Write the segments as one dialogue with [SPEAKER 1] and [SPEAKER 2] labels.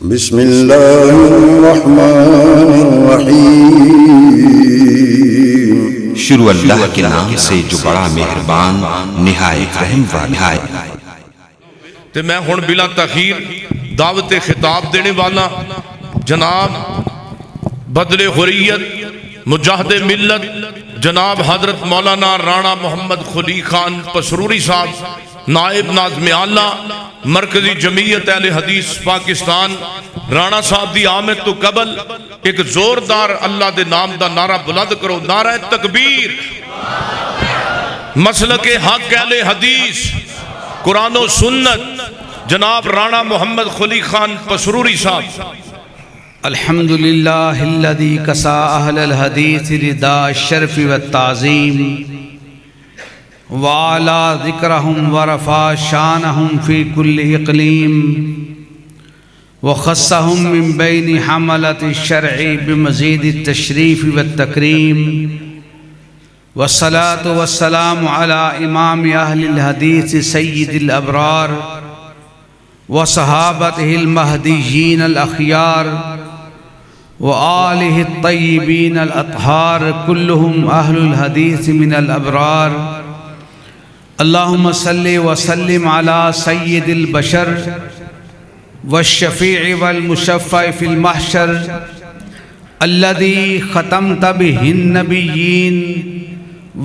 [SPEAKER 1] بسم اللہ الرحمن الرحیم۔
[SPEAKER 2] شروع اللہ کے نام سے جو بڑا مہربان نہایت رحم والا ہے۔
[SPEAKER 3] تے میں ہن بلا تاخیر دعوت خطاب دینے والا جناب بدر حریت مجاہد ملت جناب حضرت مولانا رانا محمد خلی خان پسروری صاحب نائب ناظم اعلیٰ مرکزی جمعیت اہل حدیث پاکستان رانا صاحب دی آمد تو قبل ایک زوردار اللہ دے نام دا نعرہ بلند کرو، نعرہ تکبیر۔ مسلک حق اہل حدیث قرآن و سنت جناب رانا محمد خلی خان پسروری صاحب۔
[SPEAKER 4] الحمدللہ الذی کسا اہل الحدیث ردا الشرف والتعظیم وعلا ذکرہم ورفع شانہم فی کل اقلیم وخصہم من بین حملت الشرع بمزید التشریف والتکریم والصلاة والسلام علی امام اہل الحدیث سید الابرار وصحابته المہدیین الاخیار وآلہ الطیبین الاطہار کلہم اہل الحدیث من الابرار اللہم صلی وسلم علی سید البشر والشفیع والمشفع فی المحشر الذی ختمت بہ النبیین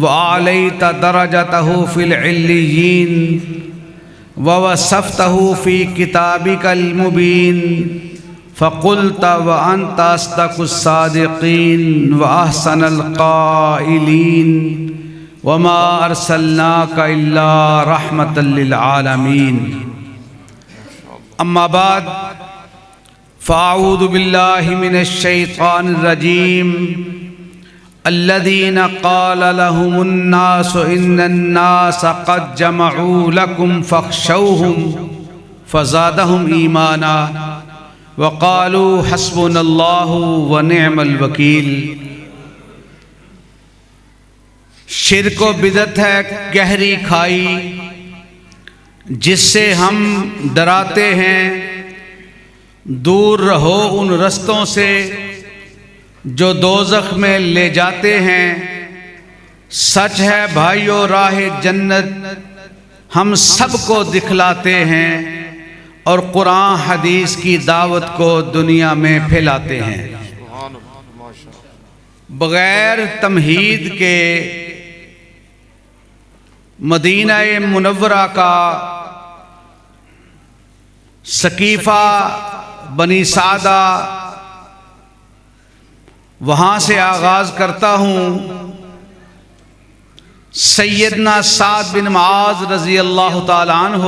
[SPEAKER 4] وعلیت درجتہ فی العلیین ووصفتہ فی کتابک المبین فقلت وانت اصدق الصادقین واحسن القائلین وما ارسلناک الا رحمتا للعالمین اما بعد فاعوذ باللہ من الشیطان الرجیم الذين قال لهم الناس إن الناس قد جمعوا لكم فاخشوهم فزادهم إيمانا وقالوا حسبنا الله ونعم الوكيل۔ شرک و بدعت ہے گہری کھائی جس سے ہم ڈراتے ہیں، دور رہو ان رستوں سے جو دوزخ میں لے جاتے ہیں۔ سچ ہے بھائیو راہ جنت ہم سب کو دکھلاتے ہیں اور قرآن حدیث کی دعوت کو دنیا میں پھیلاتے ہیں۔ بغیر تمہید کے مدینہ منورہ کا سقیفہ بنی سعدہ وہاں سے آغاز کرتا ہوں۔ سیدنا سعد بن معاذ رضی اللہ تعالیٰ عنہ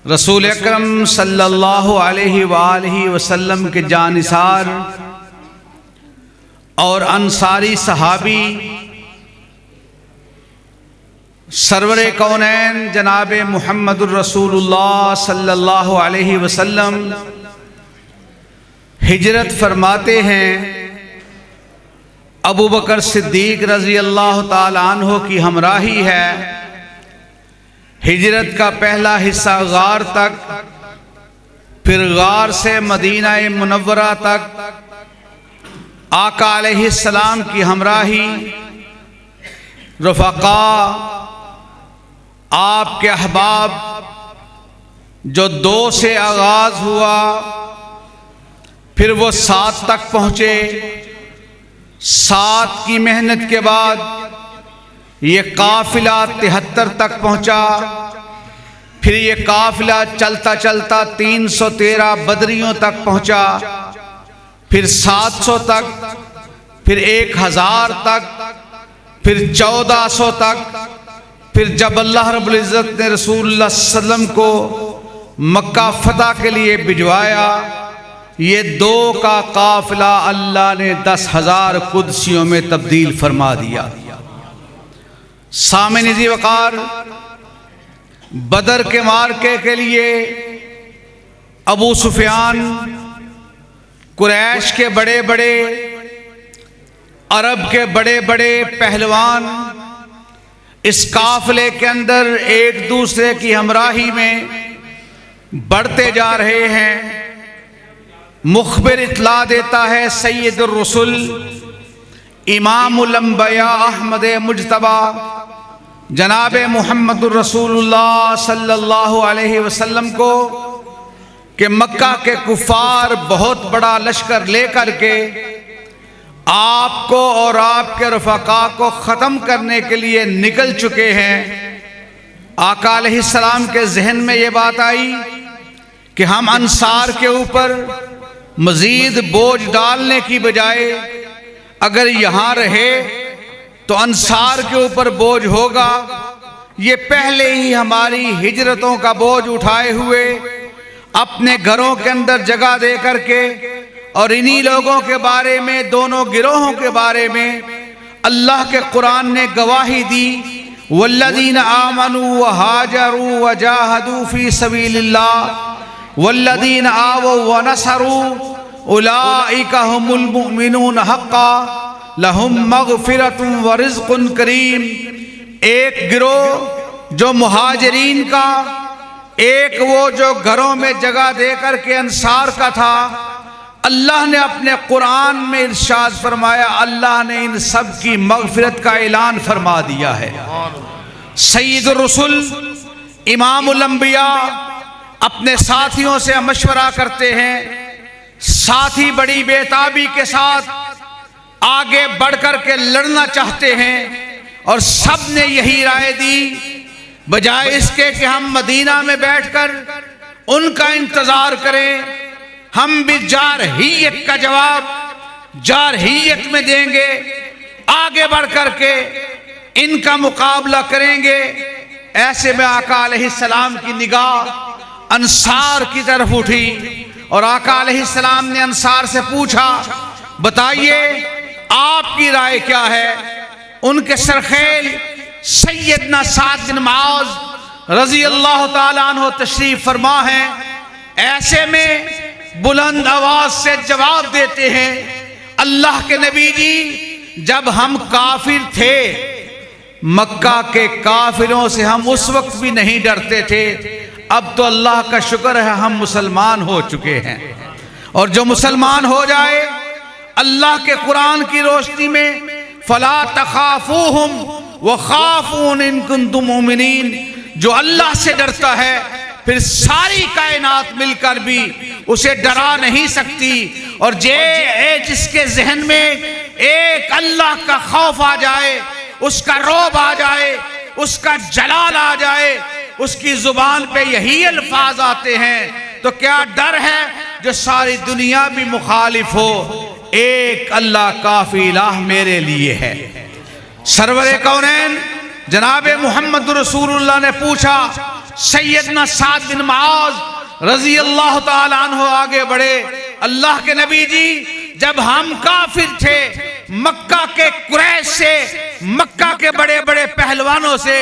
[SPEAKER 4] رسول اکرم صلی اللہ علیہ وآلہ وسلم کے جانثار اور انصاری صحابی سرور کونین جناب محمد الرسول اللہ صلی اللہ علیہ وسلم ہجرت فرماتے ہیں۔ ابو بکر صدیق رضی اللہ تعالی عنہ کی ہمراہی ہے۔ ہجرت کا پہلا حصہ غار تک، پھر غار سے مدینہ منورہ تک آقا علیہ السلام کی ہمراہی، رفقا آپ کے احباب، جو 2 سے آغاز ہوا پھر وہ 7 تک پہنچے۔ 7 کی محنت کے بعد یہ قافلہ 73 تک پہنچا، پھر یہ قافلہ چلتا چلتا 313 بدریوں تک پہنچا، پھر 700 تک، پھر 1000 تک، پھر 1400 تک، پھر جب اللہ رب العزت نے رسول اللہ صلی اللہ علیہ وسلم کو مکہ فتح کے لیے بھجوایا، یہ 2 کا قافلہ اللہ نے 10,000 قدسیوں میں تبدیل فرما دیا۔ سامعین ذی وقار، بدر کے معرکے کے لیے ابو سفیان، قریش کے بڑے بڑے، عرب کے بڑے بڑے پہلوان اس قافلے کے اندر ایک دوسرے کی ہمراہی میں بڑھتے جا رہے ہیں۔ مخبر اطلاع دیتا ہے سید الرسل امام الانبیاء احمد مجتبی جناب محمد الرسول اللہ صلی اللہ علیہ وسلم کو کہ مکہ کے کفار بہت بڑا لشکر لے کر کے آپ کو اور آپ کے رفقا کو ختم کرنے کے لیے نکل چکے ہیں۔ آقا علیہ السلام کے ذہن میں یہ بات آئی کہ ہم انصار کے اوپر مزید بوجھ ڈالنے کی بجائے اگر یہاں رہے تو انصار کے اوپر بوجھ ہوگا۔ یہ پہلے ہی ہماری ہجرتوں کا بوجھ اٹھائے ہوئے اپنے گھروں کے اندر جگہ دے کر کے، اور انہی لوگوں کے بارے میں، دونوں گروہوں کے بارے میں اللہ کے قرآن نے گواہی دی، والذین آمنوا وہاجروا وجاہدوا فی سبیل اللہ والذین آووا ونصروا اولئک ھم المؤمنون حقا لہم مغفرۃ ورزق کریم۔ ایک گروہ جو مہاجرین کا، ایک وہ جو گھروں میں جگہ دے کر کے انصار کا تھا، اللہ نے اپنے قرآن میں ارشاد فرمایا، اللہ نے ان سب کی مغفرت کا اعلان فرما دیا ہے۔ سید الرسل امام الانبیاء اپنے ساتھیوں سے مشورہ کرتے ہیں، ساتھی بڑی بےتابی کے ساتھ آگے بڑھ کر کے لڑنا چاہتے ہیں، اور سب نے یہی رائے دی، بجائے اس کے کہ ہم مدینہ میں بیٹھ کر ان کا انتظار کریں، ہم بھی جارحیت کا جواب جارحیت میں دیں گے، آگے بڑھ کر کے ان کا مقابلہ کریں گے۔ ایسے میں آقا علیہ السلام کی نگاہ انصار کی طرف اٹھی، اور آقا علیہ السلام نے انصار سے پوچھا، بتائیے آپ کی رائے کیا ہے؟ ان کے سرخیل سیدنا سعد بن معاذ رضی اللہ تعالیٰ عنہ تشریف فرما ہیں۔ ایسے میں بلند آواز سے جواب دیتے ہیں، اللہ کے نبی جی، جب ہم کافر تھے، مکہ کے کافروں سے ہم اس وقت بھی نہیں ڈرتے تھے، اب تو اللہ کا شکر ہے ہم مسلمان ہو چکے ہیں، اور جو مسلمان ہو جائے اللہ کے قرآن کی روشنی میں، فلا تخافوہم وخافون ان کنتم مومنین، جو اللہ سے ڈرتا ہے پھر ساری کائنات مل کر بھی اسے ڈرا نہیں سکتی، اور جس کے ذہن میں ایک اللہ کا خوف آ جائے، اس کا رعب آ جائے، اس کا جلال آ جائے، اس کی زبان پہ یہی الفاظ آتے ہیں، تو کیا ڈر ہے جو ساری دنیا بھی مخالف ہو، ایک اللہ کافی الہ میرے لیے ہے۔ سرور کونین جناب محمد رسول اللہ نے پوچھا، سیدنا سعد بن معاذ رضی اللہ تعالیٰ عنہ آگے بڑھے، اللہ کے نبی جی، جب ہم کافر تھے، مکہ کے قریش سے، مکہ کے بڑے بڑے پہلوانوں سے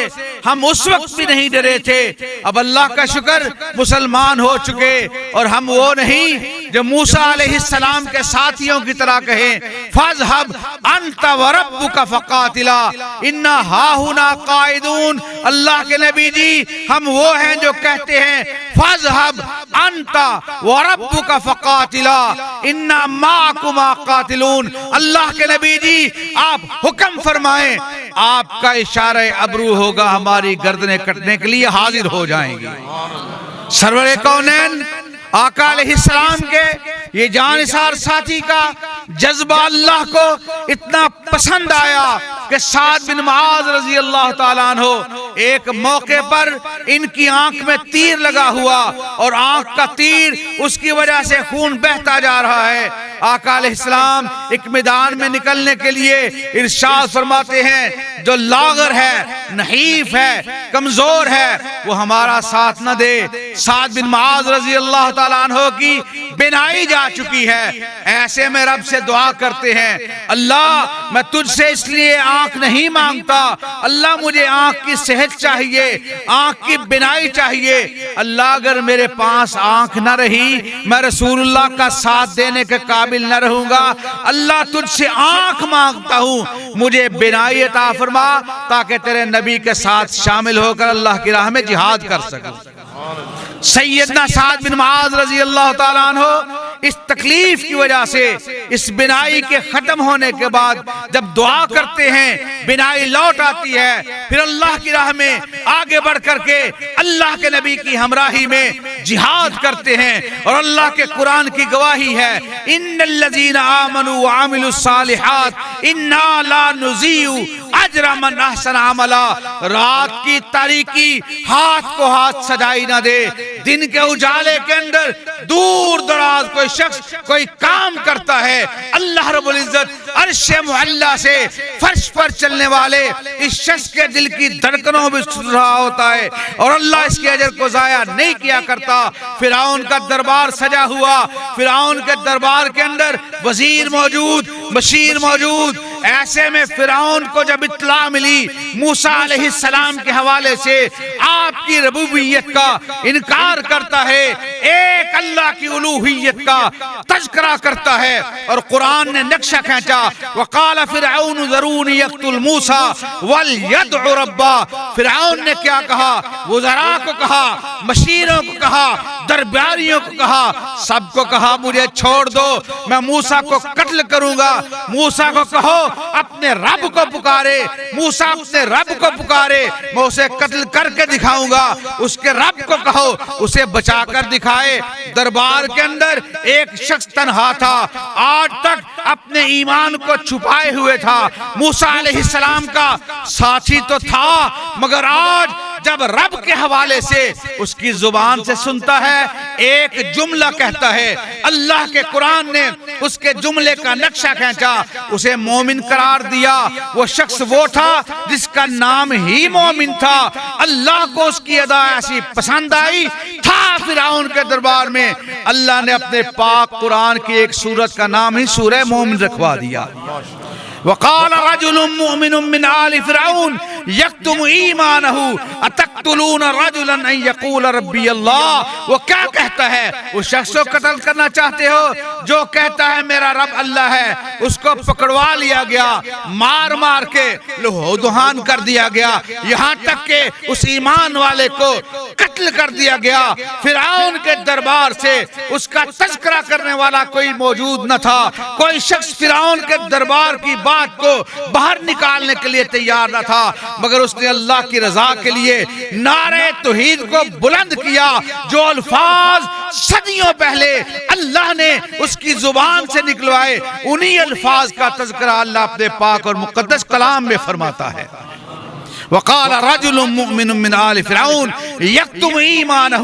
[SPEAKER 4] ہم اس وقت بھی نہیں ڈرے تھے، اب اللہ کا شکر مسلمان ہو چکے، اور ہم وہ نہیں جو موسیٰ علیہ السلام کے ساتھیوں کی طرح کہیں، فَاذْهَبْ أَنْتَ وَرَبُّكَ فَقَاتِلَا إِنَّا هَاهُنَا قَاعِدُونَ۔ اللہ کے نبی جی، ہم وہ ہیں جو کہتے ہیں فَاذْهَبْ أَنْتَ وَرَبُّكَ فَقَاتِلَا إِنَّا مَعَكُمَا قَاتِلُونَ۔ اللہ کے نبی جی، آپ حکم فرمائیں، آپ کا اشارہ ابرو ہوگا، ہماری گردنیں کٹنے کے لیے حاضر ہو جائیں گی۔ سرور کونین آقا علیہ السلام کے یہ جانثار ساتھی کا جذبہ اللہ کو اتنا پسند آیا کہ سعد بن معاذ رضی اللہ تعالیٰ عنہ ایک موقع پر ان کی آنکھ میں تیر لگا ہوا، اور آنکھ کا تیر اس کی وجہ سے خون بہتا جا رہا ہے۔ آقا علیہ السلام ایک میدان میں نکلنے کے لیے ارشاد فرماتے ہیں، جو لاغر ہے، نحیف ہے، کمزور ہے، وہ ہمارا ساتھ نہ دے۔ سعد بن معاذ رضی اللہ تعالیٰ عنہ کی بینائی جا چکی ہے، ایسے میں رب سے دعا کرتے ہیں، اللہ میں تجھ سے اس لیے آنکھ نہیں مانگتا، اللہ مجھے آنکھ کی صحت چاہیے، آنکھ کی بینائی چاہیے، اللہ اگر میرے پاس آنکھ نہ رہی میں رسول اللہ کا ساتھ دینے کے قابل نہ رہوں گا، اللہ تجھ سے آنکھ مانگتا ہوں، مجھے بینائی عطا فرما تاکہ تیرے نبی کے ساتھ شامل ہو کر اللہ کی راہ میں جہاد کر سکوں۔ سیدنا سعد بن معاذ رضی اللہ تعالیٰ عنہ اس تکلیف کی وجہ سے اس بینائی کے ختم ہونے کے بعد جب دعا کرتے ہیں بینائی لوٹ آتی ہے، پھر اللہ کی راہ میں آگے بڑھ کر کے اللہ کے نبی کی ہمراہی میں جہاد کرتے ہیں، اور اللہ کے قرآن کی گواہی ہے ان الذین آمنوا وعملوا الصالحات انا لا نضیع اجر من احسن عملا۔ رات کی تاریکی ہاتھ کو ہاتھ سجائی نہ دے، دن کے اجالے کے اندر دور دراز کوئی شخص کوئی کام کرتا ہے، اللہ رب العزت عرش معلی سے فرش پر چلنے والے اس شخص کے دل کی دھڑکنوں بھی سن رہا ہوتا ہے، اور اللہ اس کے اجر کو ضائع نہیں کیا کرتا۔ فرعون کا دربار سجا ہوا، فرعون کے دربار کے اندر وزیر موجود، بشیر موجود، ایسے میں فرعون کو جب اطلاع ملی موسیٰ علیہ السلام کے حوالے سے آپ کی ربوبیت کا انکار کرتا ہے، ایک اللہ کی الوہیت کا تذکرہ کرتا ہے، اور قرآن نے نقشہ کھینچا وقال فرعون ذرونی یقتل موسیٰ ولیدع ربہ۔ فرعون نے کیا کہا؟ وزراء کو کہا، مشیروں کو کہا، درباریوں کو کہا، سب کو کہا مجھے چھوڑ دو، میں موسیٰ کو قتل کروں گا۔ موسیٰ کو کہو اپنے رب کو پکارے، موسیٰ اپنے رب کو پکارے، میں اسے قتل کر کے دکھاؤں گا۔ اس کے رب کو کہو اسے بچا کر دکھائے۔ دربار کے اندر ایک شخص تنہا تھا، آج تک اپنے ایمان کو چھپائے ہوئے تھا۔ موسیٰ علیہ السلام کا ساتھی تو تھا، مگر آج جب رب کے حوالے سے اس کی زبان سے سنتا ہے، ایک جملہ کہتا ہے، اللہ کے قرآن نے اس کے جملے کا نقشہ کھینچا، اسے مومن قرار دیا۔ وہ شخص وہ تھا جس کا نام ہی مومن تھا، اللہ کو اس کی ادا ایسی پسند آئی تھا فرعون کے دربار میں، اللہ نے اپنے پاک قرآن کی ایک سورت کا نام ہی سورہ مومن رکھوا دیا۔ وقال رجل مؤمن من آل فرعون یکتم ایمانہ اتقتلون رجلا ان یقول ربی اللہ۔ وہ کیا کہتا ہے؟ اس شخص کو قتل کرنا چاہتے ہو جو کہتا ہے میرا رب اللہ ہے، اس کو پکڑوا لیا گیا، مار مار کے لہو دہان کر دیا گیا، یہاں تک کہ اس ایمان والے کو قتل کر دیا گیا۔ فرعون کے دربار سے اس کا تذکرہ کرنے والا کوئی موجود نہ تھا، کوئی شخص فرعون کے دربار کی بات کو باہر نکالنے کے لیے تیار نہ تھا، مگر اس نے اللہ کی رضا کے لیے نعرہ توحید کو بلند کیا۔ جو الفاظ صدیوں پہلے اللہ نے اس کی زبان سے نکلوائے، انہی الفاظ کا تذکرہ اللہ اپنے پاک اور مقدس کلام میں فرماتا ہے۔ وقال رجل مؤمن من آل فرعون یکتم ایمانہ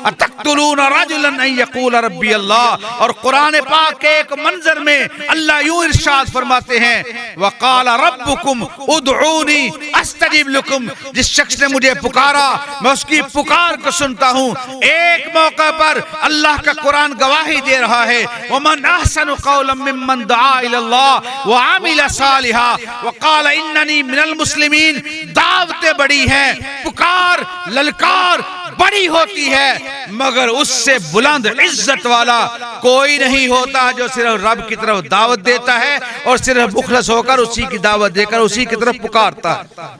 [SPEAKER 4] اتقتلون رجلا ان یقول ربی اللہ۔ اور قرآن پاک کے ایک منظر میں اللہ یوں ارشاد فرماتے ہیں وقال ربکم ادعونی استجب لکم۔ جس شخص نے مجھے پکارا میں اس کی پکار کو سنتا ہوں۔ ایک موقع پر اللہ کا قرآن گواہی دے رہا ہے ومن احسن قولا ممن دعا الی اللہ وعمل صالحا وقال اننی من المسلمین۔ دعوتیں بڑی ہیں، پکار للکار بڑی ہوتی ہے، مگر اس سے بلند عزت والا کوئی نہیں ہوتا جو صرف رب کی طرف دعوت دیتا ہے اور صرف مخلص ہو کر اسی کی دعوت دے کر اسی کی طرف پکارتا ہے۔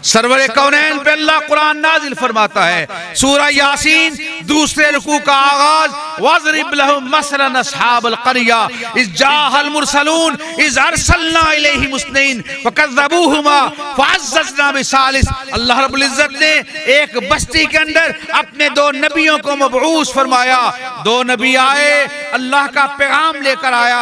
[SPEAKER 4] سرور کونین پہ اللہ قرآن نازل فرماتا ہے، سورہ یاسین دوسرے رکوع کا آغاز وَاضْرِبْ لَهُمْ مَثَلًا أَصْحَابَ الْقَرْيَةِ إِذْ جَاءَهَا الْمُرْسَلُونَ إِذْ أَرْسَلْنَا إِلَيْهِمُ اثْنَيْنِ فَكَذَّبُوهُمَا فَعَزَّزْنَا بِثَالِثٍ۔ اللہ رب العزت نے ایک بستی کے اندر اپنے دو نبیوں کو مبعوث فرمایا۔ دو نبی آئے، اللہ کا پیغام لے کر آیا،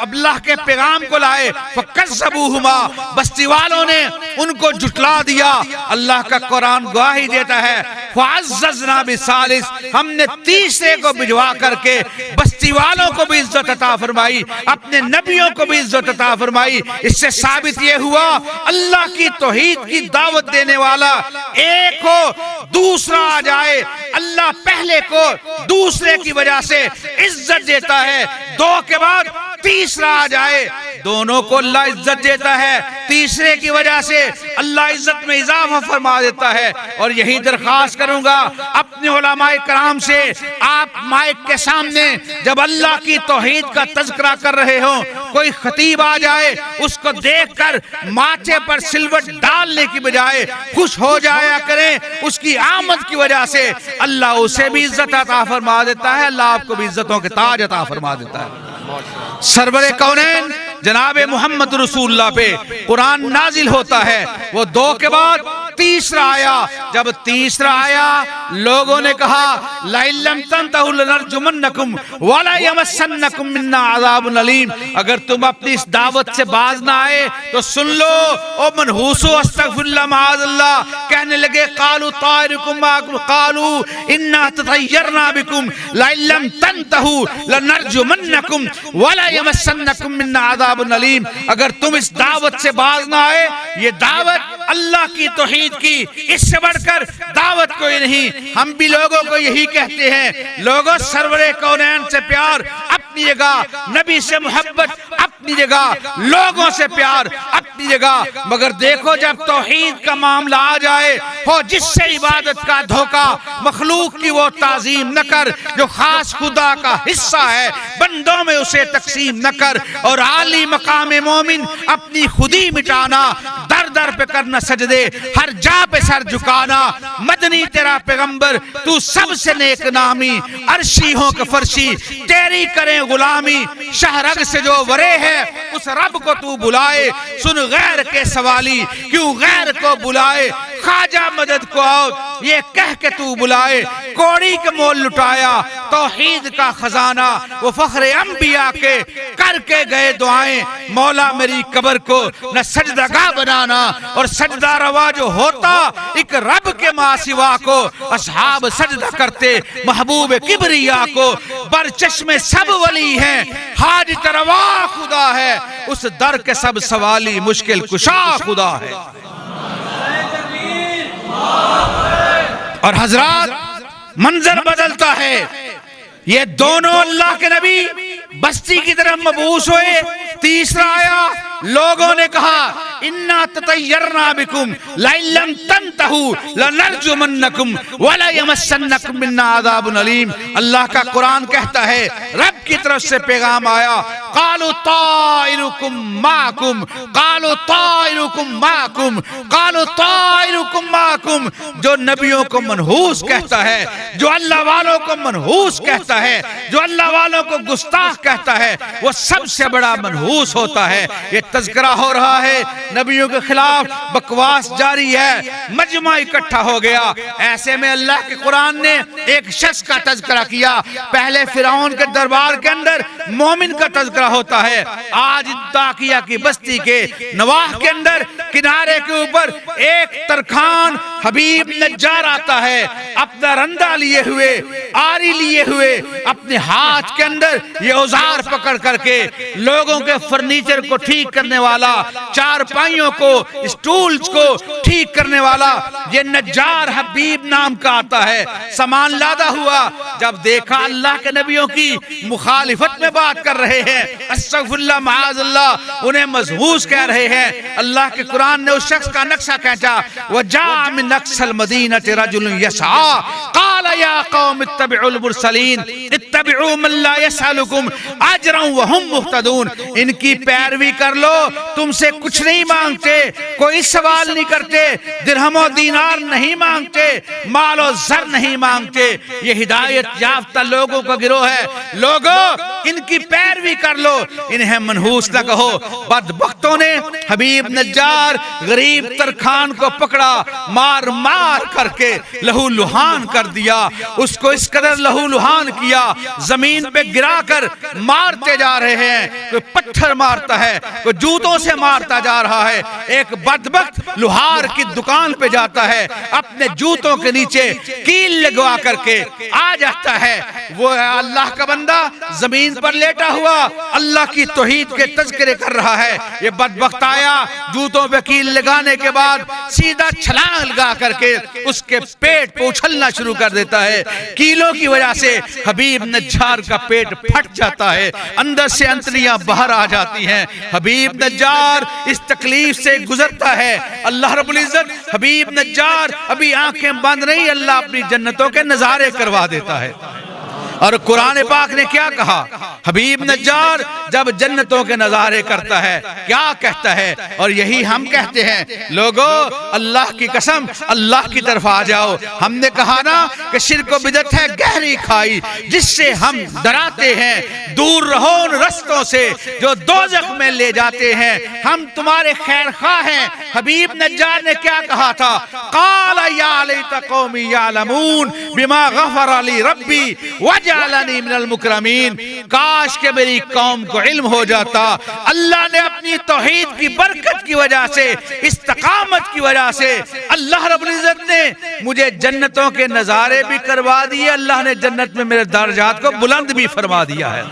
[SPEAKER 4] اللہ کے پیغام کو لائے، فَكَذَّبُوهُمَا بستی والوں نے ان کو جھٹلا دیا۔ اللہ کا قرآن گواہی دیتا ہے فَعَزَّزْنَا بِثَالِثٍ، ہم نے تیسرے کو بھجوا کر کے بستی والوں کو بھی عزت عطا فرمائی، اپنے نبیوں کو بھی عزت عطا فرمائی۔ اس سے ثابت یہ ہوا اللہ کی توحید کی دعوت دینے والا ایک ہو، دوسرا آ جائے، اللہ پہلے کو دوسرے کی وجہ سے عزت دیتا ہے، دو کے بعد تیسرا آ جائے، دونوں کو اللہ عزت دیتا ہے، تیسرے کی وجہ سے اللہ عزت میں اضافہ فرما دیتا ہے۔ اور یہی درخواست کروں گا اپنے علماء کرام سے، آپ مائک کے سامنے جب اللہ کی توحید کا تذکرہ کر رہے ہوں کوئی خطیب آ جائے اس کو دیکھ کر ماتھے پر سلوٹ ڈالنے کی بجائے خوش ہو جایا کریں اس کی آمد کی وجہ سے اللہ اسے بھی عزت عطا فرما دیتا ہے، اللہ آپ کو بھی عزتوں کے تاج عطا فرما دیتا ہے۔ سرور کونین جناب محمد رسول اللہ پہ قرآن نازل ہوتا ہے، وہ 2 کے بعد تیسرا آیا۔ جب تیسرا آیا لوگوں نے کہا لَإِن لَّمْ تَنْتَهُوا لَنَرْجُمَنَّكُمْ وَلَا يَمَسَّنَّكُمْ مِنَّا عَذَابٌ أَلِيمٌ، اگر تم اپنی اس دعوت سے باز نہ آئے تو سن لو او منحوسو استغفر اللہ معاذ اللہ۔ کہنے لگے قالوا طائركم معكم قالوا إنا تطيرنا بكم لئن لم تنتهوا لنرجمنكم ولا يمسنكم منا عذاب أليم، اگر تم اس دعوت سے باز نہ آئے، یہ دعوت اللہ کی توحید کی، اس سے بڑھ کر دعوت کوئی نہیں۔ ہم بھی لوگوں کو یہی کہتے ہیں، لوگوں سرور کونین سے پیار اپنی جگہ، نبی سے محبت اپنی جگہ، لوگوں سے پیار اپنی جگہ، مگر دیکھو جب توحید کا معاملہ آ جائے ہو جس سے عبادت کا دھوکہ، مخلوق کی وہ تعظیم نہ کر جو خاص خدا کا حصہ ہے، بندوں میں اسے تقسیم نہ کر، اور عالی مقام مومن اپنی خودی مٹانا، در در پہ کرنا سجدے، ہر جا پہ سر جھکانا، مدنی تیرا پیغمبر تو سب سے نیک نامی، عرشی ہوں کہ فرشی تیری کریں غلامی، شہرگ سے جو ورے ہے اس رب کو تو بلائے، سن غیر کے سوالی کیوں غیر کو بلائے، خواجہ مدد کو آؤ یہ کہہ کے تو بلائے، کوڑی کے مول لٹایا توحید کا خزانہ، وہ فخر انبیاء کے کر کے گئے دعائیں، مولا میری قبر کو نہ سجدہ گاہ بنانا، اور سجدہ روا جو ہوتا ایک رب کے ماں سوا کو، اصحاب سجدہ کرتے محبوب کبریا کو، بر چشم سب ولی ہیں حاجت روا خدا ہے، اس در کے سب سوالی مشکل کشا خدا ہے۔ اور حضرات منظر بدلتا ہے، یہ دونوں اللہ کے نبی بستی کی طرف مبعوث ہوئے، تیسرا آیا لوگوں نے کہا انا تطیرنا بکم لئن لم تنتہوا لنرجمنکم ولا یمسنکم منا عذاب علیم۔ اللہ کا قرآن کہتا ہے رب کی طرف سے پیغام آیا، قالوا طائرکم معکم قالوا طائرکم معکم قالوا طائرکم معکم، جو نبیوں کو منحوس کہتا ہے، جو اللہ والوں کو منحوس کہتا ہے، جو اللہ والوں کو گستاخ کہتا ہے، وہ سب سے بڑا منحوس ہوتا ہے۔ یہ تذکرہ ہو رہا ہے، نبیوں کے خلاف بکواس جاری ہے، مجمع اکٹھا ہو گیا۔ ایسے میں اللہ کے قرآن نے ایک شخص کا تذکرہ کیا، پہلے فرعون کے دربار کے اندر مومن کا تذکرہ ہوتا ہے، آج انطاکیہ کی بستی کے نواح کے اندر کنارے کے اوپر ایک ترکھان حبیب نجار آتا ہے، اپنا رندہ لیے ہوئے، آری لیے ہوئے، اپنے ہاتھ کے اندر یہ اوزار پکڑ کر کے لوگوں کے فرنیچر کو ٹھیک کرنے والا، چار پائیوں کو، اسٹولز کو ٹھیک کرنے والا، یہ نجار حبیب نام کا آتا ہے، سامان لادا ہوا، جب دیکھا اللہ کے نبیوں کی مخالفت میں بات کر رہے ہیں، استغفر اللہ معاذ اللہ، انہیں مذہوس کہہ رہے ہیں، اللہ کے قرآن نے اس شخص کا نقشہ کھینچا، وَجَاءَ مِنْ أَقْصَى الْمَدِينَةِ رَجُلٌ يَسْعَىٰ قَالَ يَا قَوْمِ اتَّبِعُوا الْمُرْسَلِينَ اتَّبِعُوا مَن لَّا يَسْأَلُكُمْ أَجْرًا وَهُم مُهْتَدُونَ، ان کی پیروی کر لو، تم سے کچھ نہیں مانگتے، کوئی سوال نہیں کرتے، درہم و دینار نہیں مانگتے، مال و زر نہیں مانگتے، یہ ہدایت یافتہ لوگوں کا گروہ ہے، لوگوں ان کی پیروی کر لو، انہیں منحوس نہ کہو۔ بدبختوں نے حبیب نجار غریب ترکھان کو پکڑا، مار مار کر کے لہو لہان کر دیا، اس کو اس قدر لہو لہان کیا، زمین پہ گرا کر مارتے جا رہے ہیں، کوئی پتھر مارتا ہے، کوئی جوتوں سے مارتا جا رہا ہے، ایک بدبخت لوہار کی دکان پہ جاتا ہے، اپنے جوتوں کے نیچے کیل لگوا کر کے آ جاتا ہے، وہ اللہ کا بندہ زمین پر لیٹا ہوا اللہ کی توحید کے تذکرے کر رہا ہے، یہ بدبخت آیا، جوتوں پہ کیل لگانے کے بعد سیدھا چھلانگ لگا کر کے اس کے پیٹ پہ اچھلنا شروع کر دیتا ہے، کیلوں کی وجہ سے حبیب نجار کا پیٹ پھٹ جاتا ہے، اندر سے انتڑیاں باہر آ جاتی ہیں، حبیب نجار اس تکلیف سے گزرتا ہے، اللہ رب العزت حبیب نجار ابھی آنکھیں بند نہیں، اللہ اپنی جنتوں کے نظارے کروا دیتا ہے۔ اور قرآن پاک نے کیا کہا؟ حبیب نجار جب جنتوں کے نظارے کرتا ہے کیا کہتا ہے؟ اور یہی ہم کہتے ہیں، لوگو اللہ کی قسم اللہ کی طرف آ جاؤ۔ ہم نے کہا نا کہ شرک و بدعت ہے گہری کھائی جس سے ہم ڈراتے ہیں، دور رہو ان رستوں سے جو دوزخ میں لے جاتے ہیں، ہم تمہارے خیر خواہ ہیں۔ حبیب نجار نے کیا کہا تھا؟ قال یا لیت قومی یعلمون بما غفر لی ربی وجعلنی من المکرمین، کاش کہ میری قوم کو علم ہو جاتا، اللہ نے اپنی توحید کی برکت کی وجہ سے، استقامت کی وجہ سے اللہ رب العزت نے مجھے جنتوں کے نظارے بھی کروا دیے، اللہ نے جنت میں میرے درجات کو بلند بھی فرما دیا ہے۔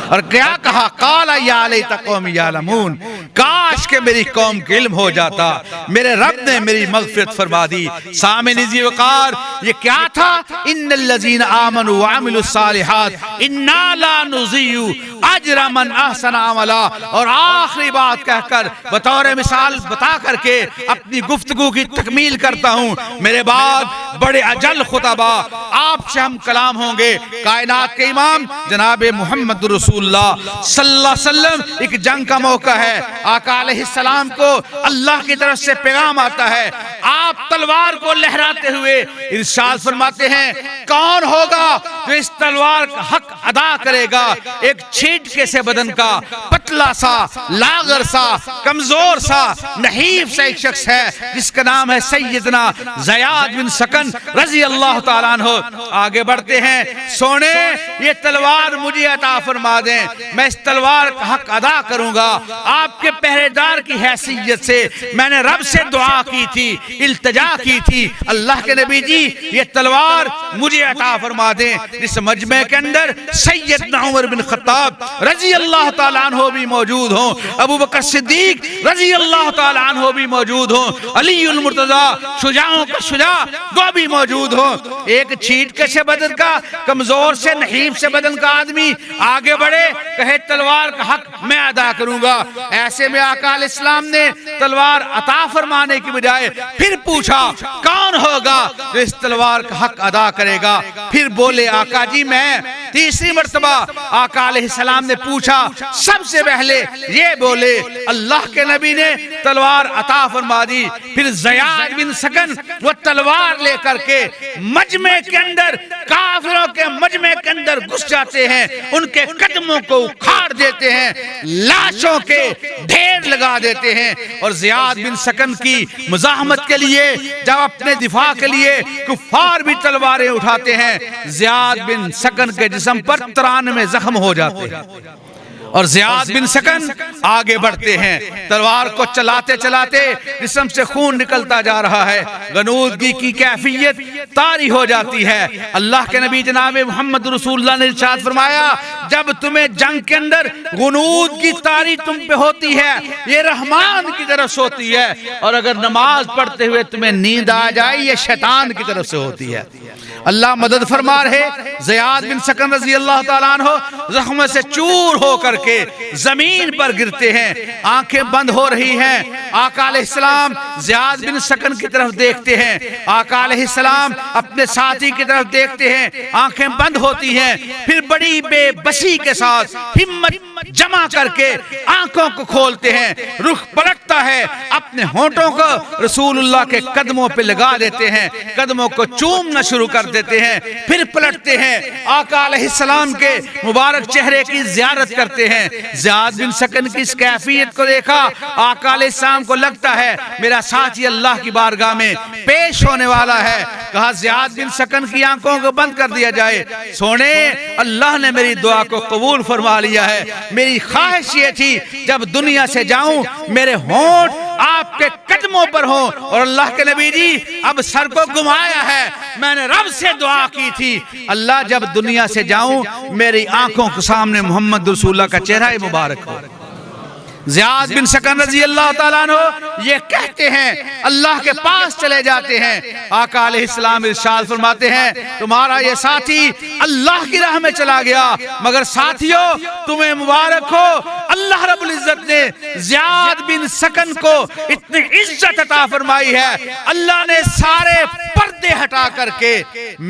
[SPEAKER 4] اور کیا کہا؟ قال یا لیت قومی یعلمون، کاش کہ میری قوم کو علم ہو جاتا، میرے رب نے میری مغفرت فرما دی۔ سامعین ذی وقار، یہ کیا تھا؟ ان الذین آمنوا وعملوا الصالحات انا لا نضیع اجر من احسن عملا، اور آخری بات کہہ کر بطور مثال بتا کر کے اپنی گفتگو کی تکمیل کرتا ہوں۔ میرے بعد بڑے اجل خطبہ آپ سے ہم کلام ہوں گے۔ کائنات کے امام جناب محمد رسول اللہ صلی اللہ علیہ وسلم، ایک جنگ کا موقع ہے، آقا علیہ السلام کو اللہ کی طرف سے پیغام آتا ہے، آپ تلوار کو لہراتے ہوئے ارشاد فرماتے ہیں کون ہوگا جو اس تلوار کا حق ادا کرے گا؟ ایک چھیٹکے سے بدن کا پتلا سا لاغر سا کمزور سا نحیف سا ایک شخص ہے جس کا نام ہے سیدنا زیاد بن سکن رضی اللہ تعالیٰ عنہ۔ آگے بڑھتے ہیں، سونے یہ تلوار مجھے عطا فرما دیں، میں اس تلوار کا حق ادا کروں گا۔ آپ کے پہرے دار کی حیثیت سے میں نے رب سے دعا کی تھی، التجا کی تھی، اللہ کے نبی جی یہ تلوار مجھے عطا فرما دیں۔ اس مجمع کے اندر سیدنا عمر بن خطاب رضی اللہ تعالیٰ عنہ بھی موجود ہوں، ابو بکر صدیق رضی اللہ تعالیٰ عنہ بھی موجود ہوں، علی المرتضی شجاعوں کا شجاع وہ بھی موجود ہوں۔ ایک چھیٹکے سے بدن کا کمزور سے نحیف سے بدن کا آدمی آگے بڑھے، کہے تلوار کا حق میں ادا کروں گا۔ ایسے میں آقا علیہ السلام نے تلوار عطا فرمانے کی بجائے پھر پوچھا کون ہوگا جو اس تلوار کا حق ادا کرے گا؟ پھر بولے آقا جی میں۔ تیسری مرتبہ آقا علیہ السلام نے پوچھا، سب سے پہلے یہ بولے، اللہ کے نبی نے تلوار عطا فرما دی۔ پھر زیاد بن سکن وہ تلوار لے کر کے مجمع کے اندر، کافروں کے مجمع کے اندر گھس جاتے ہیں، ان کے قدموں کو اکھاڑ دیتے ہیں، لاشوں کے ڈھیر لگا دیتے ہیں۔ اور زیاد بن سکن کی مزاحمت کے لیے، جب اپنے دفاع کے لیے کفار بھی تلواریں اٹھاتے ہیں، زیاد بن سکن کے جسم پر 93 زخم ہو جاتے ہیں۔ اور زیاد بن سکن آگے بڑھتے ہیں، تلوار کو چلاتے چلاتے جسم سے خون نکلتا جا رہا ہے، غنودگی کی کیفیت طاری ہو جاتی ہے۔ اللہ کے نبی جناب محمد رسول اللہ نے ارشاد فرمایا، جب تمہیں جنگ کے اندر غنودگی طاری تم پہ ہوتی ہے یہ رحمان کی طرف سے ہوتی ہے، اور اگر نماز پڑھتے ہوئے تمہیں نیند آ جائے یہ شیطان کی طرف سے ہوتی ہے۔ اللہ مدد فرما رہے۔ زیاد بن سکن رضی اللہ تعالیٰ عنہ زخم سے چور ہو کر کے زمین پر گرتے ہیں، آنکھیں بند ہو رہی ہیں۔ آقا علیہ السلام زیاد بن سکن کی طرف دیکھتے ہیں، آقا علیہ السلام اپنے ساتھی کی طرف دیکھتے ہیں، آنکھیں بند ہوتی ہیں، پھر بڑی بے بسی کے ساتھ ہمت جمع کر کے آنکھوں کو کھولتے ہیں، رخ پلٹتا ہے، اپنے ہونٹوں کو رسول اللہ کے قدموں پہ لگا دیتے ہیں، قدموں کو چومنا شروع کر دیتے ہیں، پھر پلٹتے ہیں، آقا علیہ السلام کے مبارک چہرے کی زیارت کرتے ہیں۔ زیاد بن سکن کی اس کیفیت کو دیکھا، آقا علیہ السلام کو لگتا ہے میرا ساتھی اللہ کی بارگاہ میں پیش ہونے والا ہے۔ کہا زیاد بن سکن کی آنکھوں کو بند کر دیا جائے۔ سونے اللہ نے میری دعا کو قبول فرما لیا ہے، میری خواہش یہ تھی جب دنیا سے جاؤں میرے ہونٹ آپ کے قدموں پر ہوں، اور اللہ کے نبی جی اب سر کو گھمایا ہے، میں نے رب سے دعا کی تھی اللہ جب دنیا سے جاؤں میری آنکھوں کے سامنے محمد رسول اللہ کا چہرہ مبارک ہو۔ زیاد بن سکن رضی اللہ تعالیٰ عنہ یہ کہتے ہیں اللہ کے پاس چلے جاتے ہیں، آقا علیہ السلام ارشاد فرماتے ہیں تمہارا یہ ساتھی اللہ کی راہ میں چلا گیا، مگر ساتھیوں تمہیں مبارک ہو، اللہ رب العزت نے زیاد بن سکن کو اتنی عزت عطا فرمائی ہے، اللہ نے سارے پردے ہٹا کر کے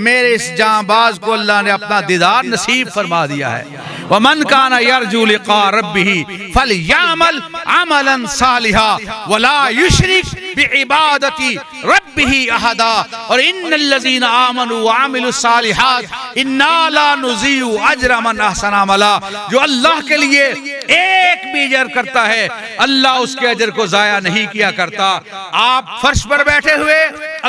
[SPEAKER 4] میرے اس جاں باز کو اللہ نے اپنا دیدار نصیب فرما دیا ہے۔ وَمَنْ كَانَ يَرْجُو لِقَاءَ رَبِّهِ فَلْيَعْمَلْ عَمَلًا صَالِحًا وَلَا يُشْرِكْ بِعِبَادَةِ رَبِّهِ أَحَدًا اور ان الذين آمنوا وعملوا الصالحات انا لا نضيع اجر من احسن عملا، جو اللہ کے لیے ایک بھی اجر کرتا ہے اللہ اس کے اجر کو ضائع نہیں کیا کرتا۔ آپ فرش پر بیٹھے ہوئے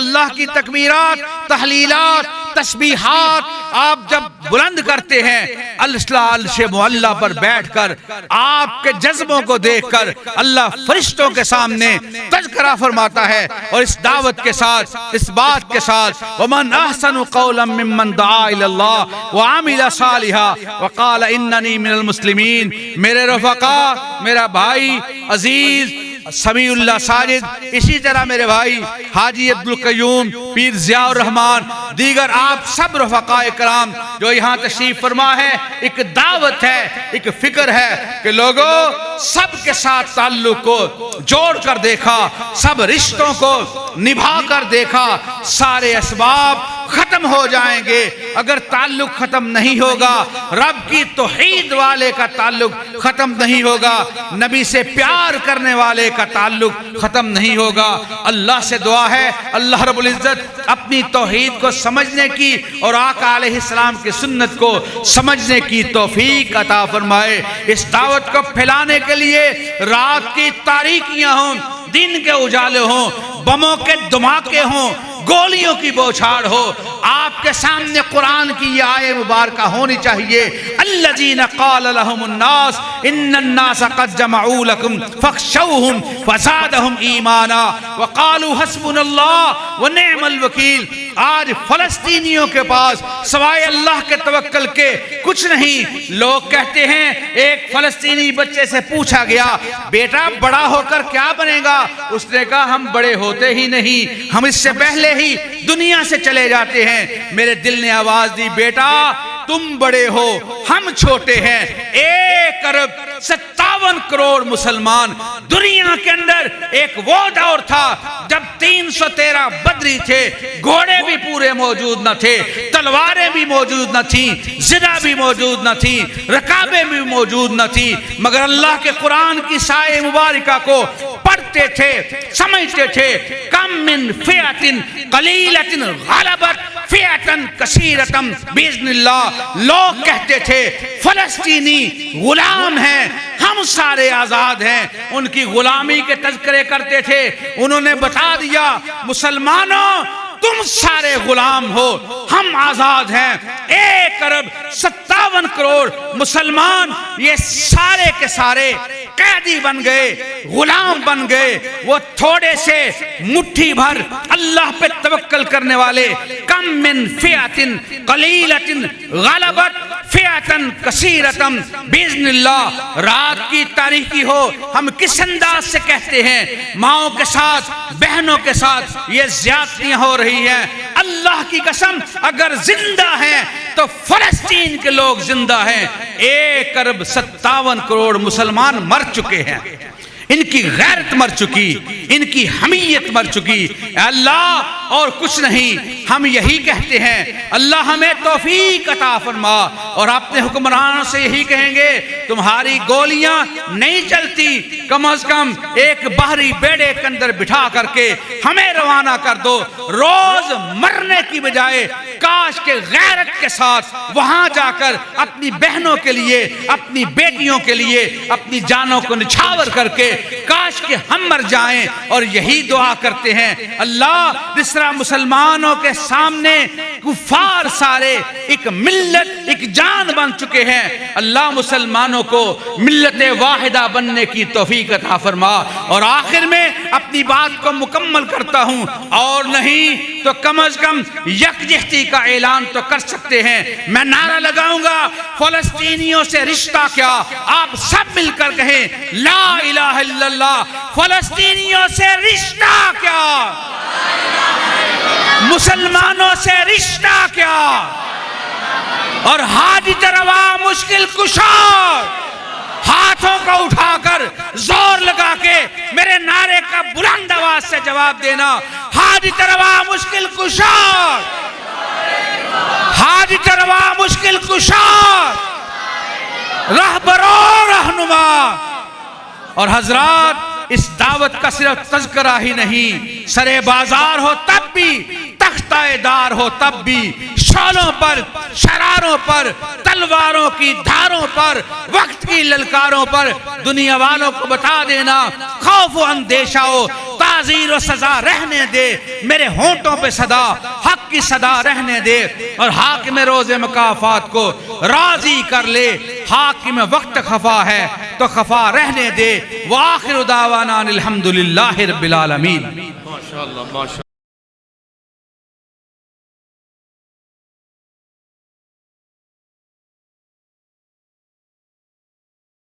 [SPEAKER 4] اللہ کی تکبیرات، تحلیلات، تسبیحات آپ جب بلند کرتے ہیں، عرش معلی پر بیٹھ کر آپ کے جذبوں کو دیکھ کر اللہ فرشتوں کے سامنے تذکرہ فرماتا ہے، اور اس دعوت کے ساتھ، اس بات کے ساتھ وَمَنْ أَحْسَنُ قَوْلًا مِّمَّنْ دَعَا إِلَى اللَّهِ وَعَمِلَ صَالِحًا وَقَالَ إِنَّنِي مِنَ الْمُسْلِمِينَ۔ میرے رفقا، میرا بھائی عزیز سمیع اللہ ساجد، اسی طرح میرے بھائی حاجی عبدالقیوم، پیر ضیاء الرحمن، دیگر آپ سب رفقاء کرام جو یہاں تشریف فرما ہے، ایک دعوت ہے، ایک فکر ہے کہ لوگوں سب کے ساتھ تعلق کو جوڑ کر دیکھا، سب رشتوں کو نبھا کر دیکھا، سارے اسباب ختم ہو جائیں گے اگر تعلق ختم نہیں ہوگا، رب کی توحید والے کا تعلق ختم نہیں ہوگا، نبی سے پیار کرنے والے کا تعلق ختم نہیں ہوگا۔ اللہ سے دعا ہے اللہ رب العزت اپنی توحید کو سمجھنے کی اور آقا علیہ السلام کی سنت کو سمجھنے کی توفیق عطا فرمائے۔ اس دعوت کو پھیلانے کے لیے رات کی تاریکیاں ہوں، دن کے اجالے ہوں، بموں کے دھماکے ہوں، گولیوں کی بوچھاڑ ہو، آپ کے سامنے قرآن کی یہ آیت مبارکہ ہونی چاہیے۔ الذین قال لهم الناس ان الناس قد جمعوا لكم فاخشوهم فزادهم ایمانا وقالوا حسبنا اللہ ونعم الوکیل۔ آج فلسطینیوں کے پاس سوائے اللہ کے توکل کے کچھ نہیں۔ لوگ کہتے ہیں، ایک فلسطینی بچے سے پوچھا گیا بیٹا بڑا ہو کر کیا بنے گا؟ اس نے کہا ہم بڑے ہوتے ہی نہیں، ہم اس سے پہلے ہی دنیا سے چلے جاتے ہیں۔ میرے دل نے آواز دی بیٹا تم بڑے ہو ہم چھوٹے ہیں۔ 1.57 کروڑ مسلمان دنیا کے اندر ایک وہ دور تھا جب 313 بدری تھے، گھوڑے بھی پورے موجود نہ تھے، تلواریں بھی موجود نہ تھیں، زدہ بھی موجود نہ تھیں، رکابیں بھی موجود نہ تھیں، مگر اللہ کے قرآن کی سائے مبارکہ کو پڑھتے تھے، سمجھتے تھے۔ کم من فئۃ قلیلۃ غلبت فئۃ کثیرۃ باذن اللہ۔ لوگ کہتے تھے فلسطینی غلام ہیں، ہم سارے آزاد ہیں، ان کی غلامی کے تذکرے کرتے تھے۔ انہوں نے بتا دیا مسلمانوں تم سارے غلام ہو، ہم آزاد ہیں۔ 1.57 کروڑ مسلمان یہ سارے کے سارے قیدی بن گئے، غلام بن گئے۔ وہ تھوڑے سے مٹھی بھر اللہ پہ توکل کرنے والے، کم من فئۃ قلیلۃ غلبت فئۃ کثیرۃ باذن اللہ۔ رات کی تاریکی ہو، ہم کس انداز سے کہتے ہیں ماؤں کے ساتھ، بہنوں کے ساتھ یہ زیادتیاں ہو رہی ہیں۔ اللہ کی قسم اگر زندہ ہیں تو فلسطین کے لوگ زندہ ہیں۔ 1.57 کروڑ مسلمان مر چکے ہیں، ان کی غیرت مر چکی، ان کی حمیت مر چکی۔ اے اللہ اور کچھ نہیں، ہم یہی کہتے ہیں اللہ ہمیں توفیق عطا فرما، اور اپنے حکمرانوں سے یہی کہیں گے تمہاری گولیاں نہیں چلتی، کم از کم ایک باہری بیڑے کے اندر بٹھا کر کے ہمیں روانہ کر دو۔ روز مرنے کی بجائے کاش کے غیرت کے ساتھ وہاں جا کر اپنی بہنوں کے لیے، اپنی بیٹیوں کے لیے اپنی جانوں کو نچھاور کر کے کاش کہ ہم مر جائیں۔ اور یہی دعا کرتے ہیں اللہ جس طرح مسلمانوں کے سامنے کفار سارے ایک ملت ایک جان بن چکے ہیں. اللہ مسلمانوں کو ملت واحدہ بننے کی توفیق عطا فرما. اور آخر میں اپنی بات کو مکمل کرتا ہوں، اور نہیں تو کم از کم یکجہتی کا اعلان تو کر سکتے ہیں. میں نعرہ لگاؤں گا فلسطینیوں سے رشتہ کیا، آپ سب مل کر کہیں لا الہ الا اللہ. فلسطینیوں سے رشتہ کیا، مسلمانوں سے رشتہ کیا، اور حاجت روا مشکل کشا ہاتھوں کو اٹھا کر زور لگا کے میرے نعرے کا بلند آواز سے جواب دینا. حاجت روا مشکل کشا، حاجت روا مشکل کشا، رہبر و رہنما. اور حضرات اس دعوت کا صرف تذکرہ ہی نہیں، سرے بازار ہو تب بھی، تختہ دار ہو تب بھی، شعلوں پر، شراروں پر، تلواروں کی دھاروں پر، وقت کی للکاروں پر دنیا والوں کو بتا دینا خوف و اندیشہ ہو، تعزیر و سزا رہنے دے، میرے ہونٹوں پہ صدا حق کی صدا رہنے دے. اور حاکم روز مکافات کو راضی کر لے. حاکم وقت خفا ہے تو خفا رہنے دے. وآخر دعوانا الحمدللہ رب العالمین.